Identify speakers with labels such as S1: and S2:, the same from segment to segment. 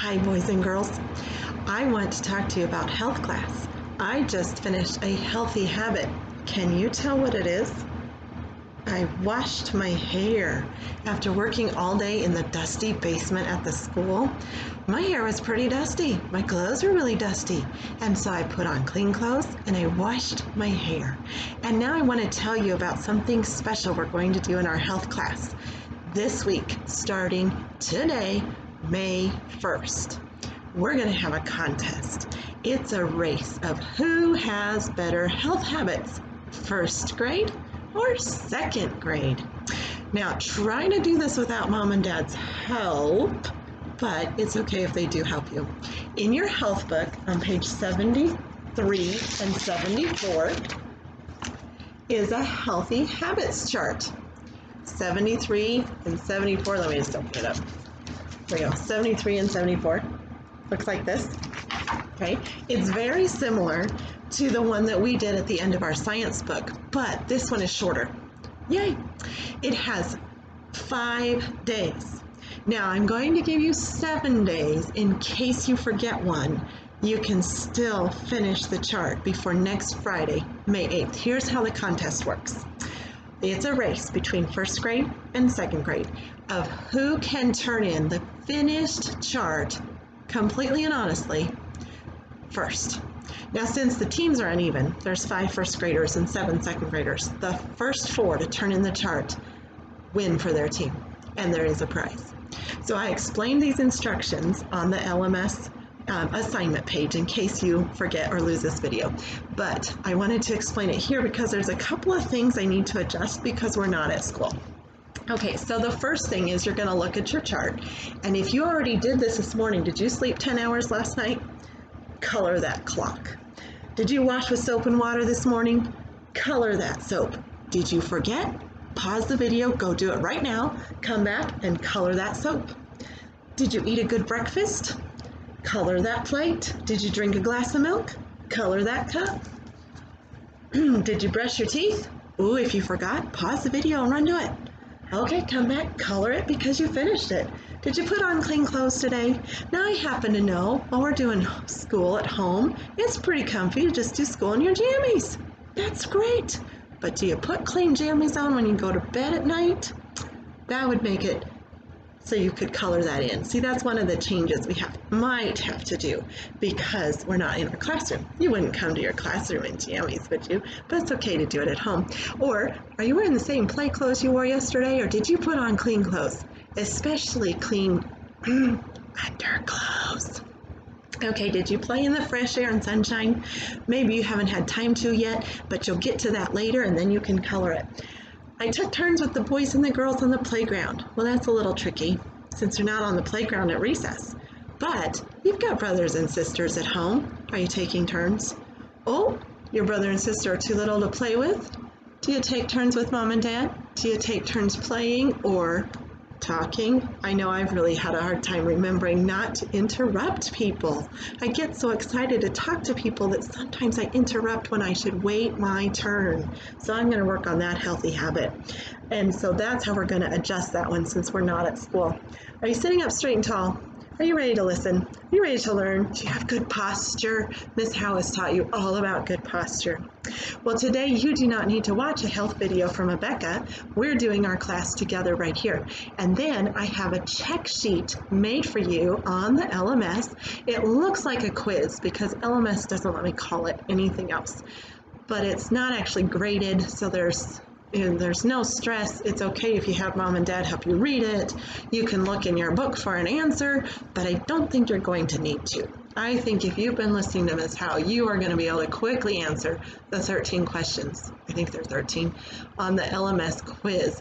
S1: Hi, boys and girls. I want to talk to you about health class. I just finished a healthy habit. Can you tell what it is? I washed my hair. After working all day in the dusty basement at the school, my hair was pretty dusty. My clothes were really dusty. And so I put on clean clothes and I washed my hair. And now I want to tell you about something special we're going to do in our health class this week, starting today, May 1st. We're going to have a contest. It's a race of who has better health habits, first grade or second grade. Now, try to do this without mom and dad's help, but it's okay if they do help you. In your health book on page 73 and 74 is a healthy habits chart. 73 and 74, let me just open it up. There we go, 73 and 74. Looks like this, okay? It's very similar to the one that we did at the end of our science book, but this one is shorter. Yay! It has 5 days. Now I'm going to give you 7 days in case you forget one. You can still finish the chart before next Friday, May 8th. Here's how the contest works. It's a race between first grade and second grade of who can turn in the finished chart completely and honestly first. Now, since the teams are uneven, there's 5 first graders and 7 second graders. The first 4 to turn in the chart win for their team, and there is a prize. So I explained these instructions on the LMS assignment page in case you forget or lose this video. But I wanted to explain it here because there's a couple of things I need to adjust because we're not at school. Okay, so the first thing is you're going to look at your chart. And if you already did this morning, did you sleep 10 hours last night? Color that clock. Did you wash with soap and water this morning? Color that soap. Did you forget? Pause the video, go do it right now, come back and color that soap. Did you eat a good breakfast? Color that plate. Did you drink a glass of milk? Color that cup. Did you brush your teeth? Ooh, if you forgot, pause the video and run to it. Okay, come back, color it because you finished it. Did you put on clean clothes today? Now I happen to know while we're doing school at home, it's pretty comfy to just do school in your jammies. That's great. But do you put clean jammies on when you go to bed at night? That would make it so you could color that in. See, that's one of the changes we might have to do because we're not in our classroom. You wouldn't come to your classroom in jammies, would you? But it's okay to do it at home. Or are you wearing the same play clothes you wore yesterday, or did you put on clean clothes? Especially clean underclothes. Okay, did you play in the fresh air and sunshine? Maybe you haven't had time to yet, but you'll get to that later and then you can color it. I took turns with the boys and the girls on the playground. Well, that's a little tricky since you're not on the playground at recess. But you've got brothers and sisters at home. Are you taking turns? Oh, your brother and sister are too little to play with? Do you take turns with mom and dad? Do you take turns playing or talking? I know I've really had a hard time remembering not to interrupt people. I get so excited to talk to people that sometimes I interrupt when I should wait my turn. So I'm going to work on that healthy habit. And so that's how we're going to adjust that one since we're not at school. Are you sitting up straight and tall? Are you ready to listen? Are you ready to learn? Do you have good posture? Miss Howe has taught you all about good posture. Well, today you do not need to watch a health video from Rebecca. We're doing our class together right here. And then I have a check sheet made for you on the LMS. It looks like a quiz because LMS doesn't let me call it anything else. But it's not actually graded, so there's no stress. It's okay if you have mom and dad help you read it. You can look in your book for an answer, but I don't think you're going to need to. I think if you've been listening to Miss Howe, you are going to be able to quickly answer the 13 questions. I think they're 13 on the LMS quiz.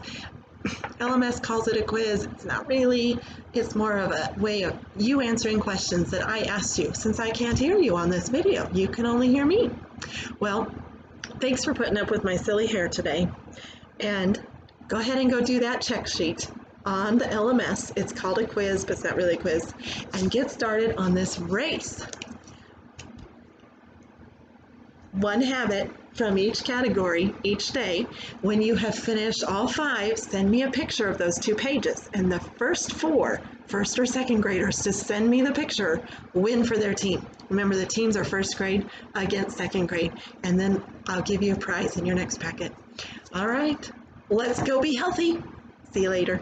S1: LMS calls it a quiz. It's not really. It's more of a way of you answering questions that I asked you. Since I can't hear you on this video, you can only hear me. Well, thanks for putting up with my silly hair today. And go ahead and go do that check sheet on the LMS. It's called a quiz, but it's not really a quiz. And get started on this race. One habit from each category each day. When you have finished all 5, send me a picture of those 2 pages. And the first 4 first or second graders to send me the picture win for their team. Remember, the teams are first grade against second grade, and then I'll give you a prize in your next packet. All right, let's go be healthy. See you later.